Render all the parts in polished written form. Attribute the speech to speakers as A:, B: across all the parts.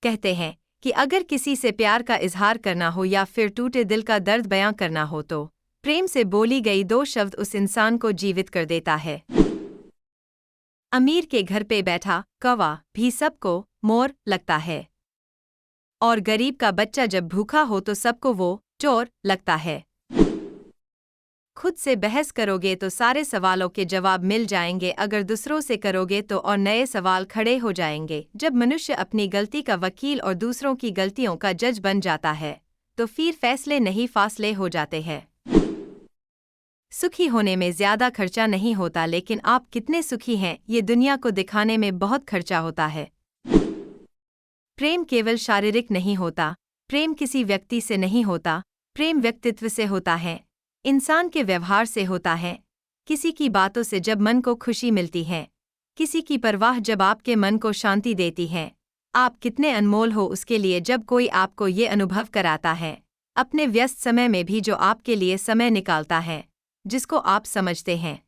A: कहते हैं कि अगर किसी से प्यार का इजहार करना हो या फिर टूटे दिल का दर्द बयां करना हो तो प्रेम से बोली गई 2 शब्द उस इंसान को जीवित कर देता है। अमीर के घर पे बैठा कौवा भी सबको मोर लगता है, और गरीब का बच्चा जब भूखा हो तो सबको वो चोर लगता है। खुद से बहस करोगे तो सारे सवालों के जवाब मिल जाएंगे, अगर दूसरों से करोगे तो और नए सवाल खड़े हो जाएंगे। जब मनुष्य अपनी गलती का वकील और दूसरों की गलतियों का जज बन जाता है तो फिर फैसले नहीं फासले हो जाते हैं। सुखी होने में ज्यादा खर्चा नहीं होता, लेकिन आप कितने सुखी हैं ये दुनिया को दिखाने में बहुत खर्चा होता है। प्रेम केवल शारीरिक नहीं होता, प्रेम किसी व्यक्ति से नहीं होता, प्रेम व्यक्तित्व से होता है, इंसान के व्यवहार से होता है, किसी की बातों से जब मन को खुशी मिलती है, किसी की परवाह जब आपके मन को शांति देती है। आप कितने अनमोल हो उसके लिए जब कोई आपको ये अनुभव कराता है, अपने व्यस्त समय में भी जो आपके लिए समय निकालता है, जिसको आप समझते हैं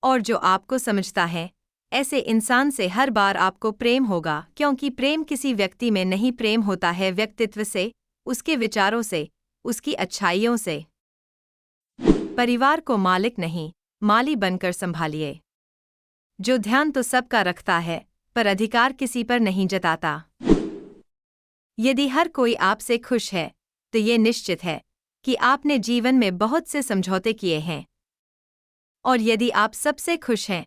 A: और जो आपको समझता है। ऐसे इंसान से हर बार आपको प्रेम होगा, क्योंकि प्रेम किसी व्यक्ति में नहीं, प्रेम होता है व्यक्तित्व से, उसके विचारों से, उसकी अच्छाइयों से। परिवार को मालिक नहीं, माली बनकर संभालिए। जो ध्यान तो सबका रखता है पर अधिकार किसी पर नहीं जताता। यदि हर कोई आपसे खुश है तो ये निश्चित है कि आपने जीवन में बहुत से समझौते किए हैं, और यदि आप सबसे खुश हैं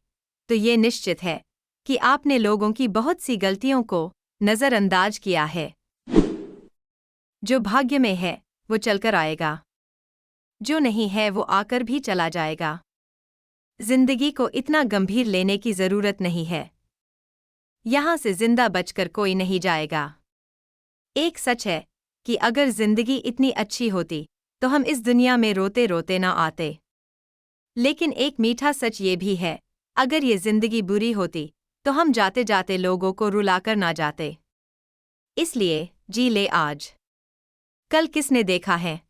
A: तो ये निश्चित है कि आपने लोगों की बहुत सी गलतियों को नज़रअंदाज किया है। जो भाग्य में है वो चलकर आएगा, जो नहीं है वो आकर भी चला जाएगा। जिंदगी को इतना गंभीर लेने की जरूरत नहीं है, यहां से जिंदा बचकर कोई नहीं जाएगा। एक सच है कि अगर जिंदगी इतनी अच्छी होती तो हम इस दुनिया में रोते रोते ना आते, लेकिन एक मीठा सच ये भी है, अगर ये जिंदगी बुरी होती तो हम जाते जाते लोगों को रुलाकर ना जाते। इसलिए जी ले आज, कल किसने देखा है।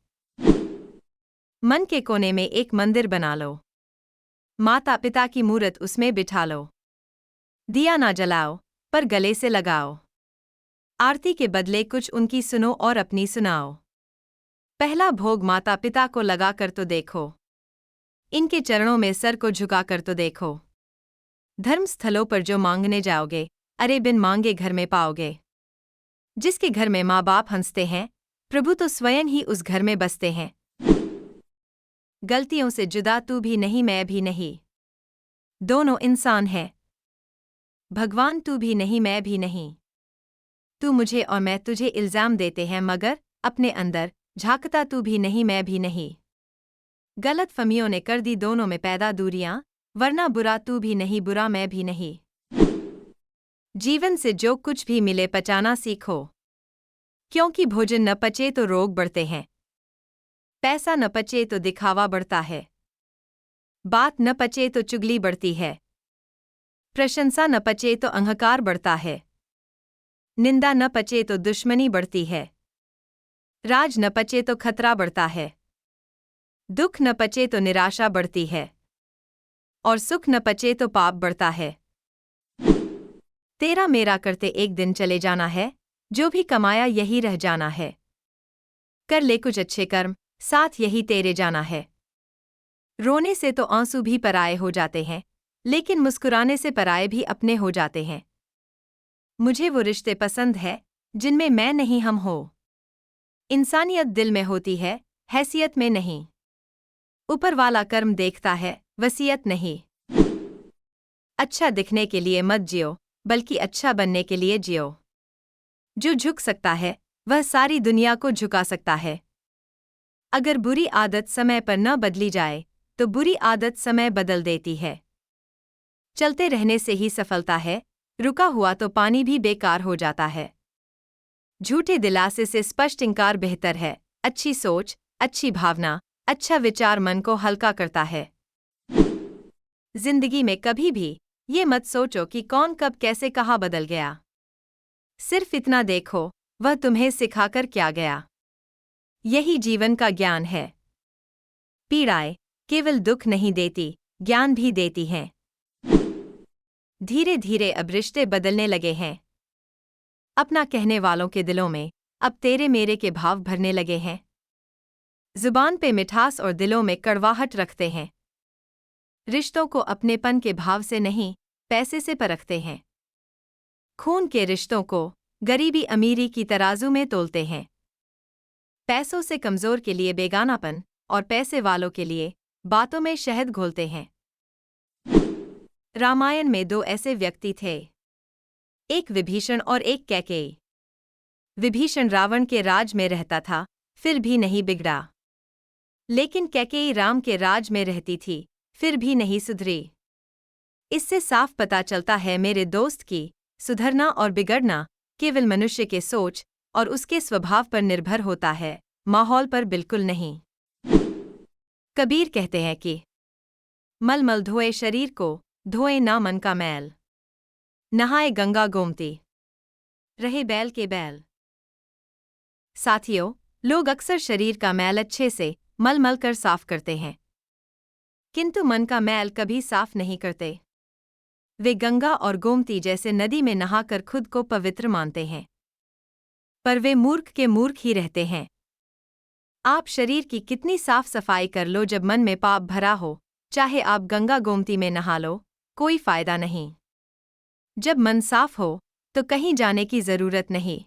A: मन के कोने में एक मंदिर बना लो, माता पिता की मूर्त उसमें बिठा लो। दिया ना जलाओ पर गले से लगाओ, आरती के बदले कुछ उनकी सुनो और अपनी सुनाओ। पहला भोग माता पिता को लगा कर तो देखो, इनके चरणों में सर को झुका कर तो देखो। धर्म स्थलों पर जो मांगने जाओगे, अरे बिन मांगे घर में पाओगे। जिसके घर में माँ बाप हंसते हैं, प्रभु तो स्वयं ही उस घर में बसते हैं। गलतियों से जुदा तू भी नहीं मैं भी नहीं, दोनों इंसान हैं। भगवान तू भी नहीं मैं भी नहीं, तू मुझे और मैं तुझे इल्जाम देते हैं, मगर अपने अंदर झांकता तू भी नहीं मैं भी नहीं। गलत फहमियों ने कर दी दोनों में पैदा दूरियां, वरना बुरा तू भी नहीं बुरा मैं भी नहीं। जीवन से जो कुछ भी मिले पचाना सीखो, क्योंकि भोजन न पचे तो रोग बढ़ते हैं, पैसा न पचे तो दिखावा बढ़ता है, बात न पचे तो चुगली बढ़ती है, प्रशंसा न पचे तो अहंकार बढ़ता है, निंदा न पचे तो दुश्मनी बढ़ती है, राज न पचे तो खतरा बढ़ता है, दुख न पचे तो निराशा बढ़ती है, और सुख न पचे तो पाप बढ़ता है। तेरा मेरा करते एक दिन चले जाना है, जो भी कमाया यही रह जाना है। कर ले कुछ अच्छे कर्म, साथ यही तेरे जाना है। रोने से तो आंसू भी पराये हो जाते हैं, लेकिन मुस्कुराने से पराये भी अपने हो जाते हैं। मुझे वो रिश्ते पसंद है जिनमें मैं नहीं हम हो। इंसानियत दिल में होती है, हैसियत में नहीं। ऊपर वाला कर्म देखता है, वसीयत नहीं। अच्छा दिखने के लिए मत जियो, बल्कि अच्छा बनने के लिए जियो। जो झुक सकता है वह सारी दुनिया को झुका सकता है। अगर बुरी आदत समय पर न बदली जाए तो बुरी आदत समय बदल देती है। चलते रहने से ही सफलता है, रुका हुआ तो पानी भी बेकार हो जाता है। झूठे दिलासे से स्पष्ट इंकार बेहतर है। अच्छी सोच, अच्छी भावना, अच्छा विचार मन को हल्का करता है। जिंदगी में कभी भी ये मत सोचो कि कौन कब कैसे कहाँ बदल गया। सिर्फ इतना देखो, वह तुम्हें सिखाकर क्या गया। यही जीवन का ज्ञान है। पीड़ाएं केवल दुख नहीं देती, ज्ञान भी देती हैं। धीरे धीरे अब रिश्ते बदलने लगे हैं। अपना कहने वालों के दिलों में अब तेरे मेरे के भाव भरने लगे हैं। जुबान पे मिठास और दिलों में कड़वाहट रखते हैं। रिश्तों को अपनेपन के भाव से नहीं, पैसे से परखते हैं। खून के रिश्तों को गरीबी अमीरी की तराजू में तोलते हैं। पैसों से कमजोर के लिए बेगानापन और पैसे वालों के लिए बातों में शहद घोलते हैं। रामायण में दो ऐसे व्यक्ति थे, एक विभीषण और एक कैकेयी। विभीषण रावण के राज में रहता था, फिर भी नहीं बिगड़ा। लेकिन कैकेयी राम के राज में रहती थी, फिर भी नहीं सुधरी। इससे साफ पता चलता है मेरे दोस्त की सुधरना और बिगड़ना केवल मनुष्य के सोच और उसके स्वभाव पर निर्भर होता है, माहौल पर बिल्कुल नहीं। कबीर कहते हैं कि मल मल धोए शरीर को, धोए ना मन का मैल। नहाए गंगा गोमती, रहे बैल के बैल। साथियों, लोग अक्सर शरीर का मैल अच्छे से मल मल कर साफ करते हैं, किंतु मन का मैल कभी साफ नहीं करते। वे गंगा और गोमती जैसे नदी में नहाकर खुद को पवित्र मानते हैं, पर वे मूर्ख के मूर्ख ही रहते हैं। आप शरीर की कितनी साफ सफाई कर लो, जब मन में पाप भरा हो, चाहे आप गंगा गोमती में नहा लो, कोई फायदा नहीं। जब मन साफ हो तो कहीं जाने की जरूरत नहीं।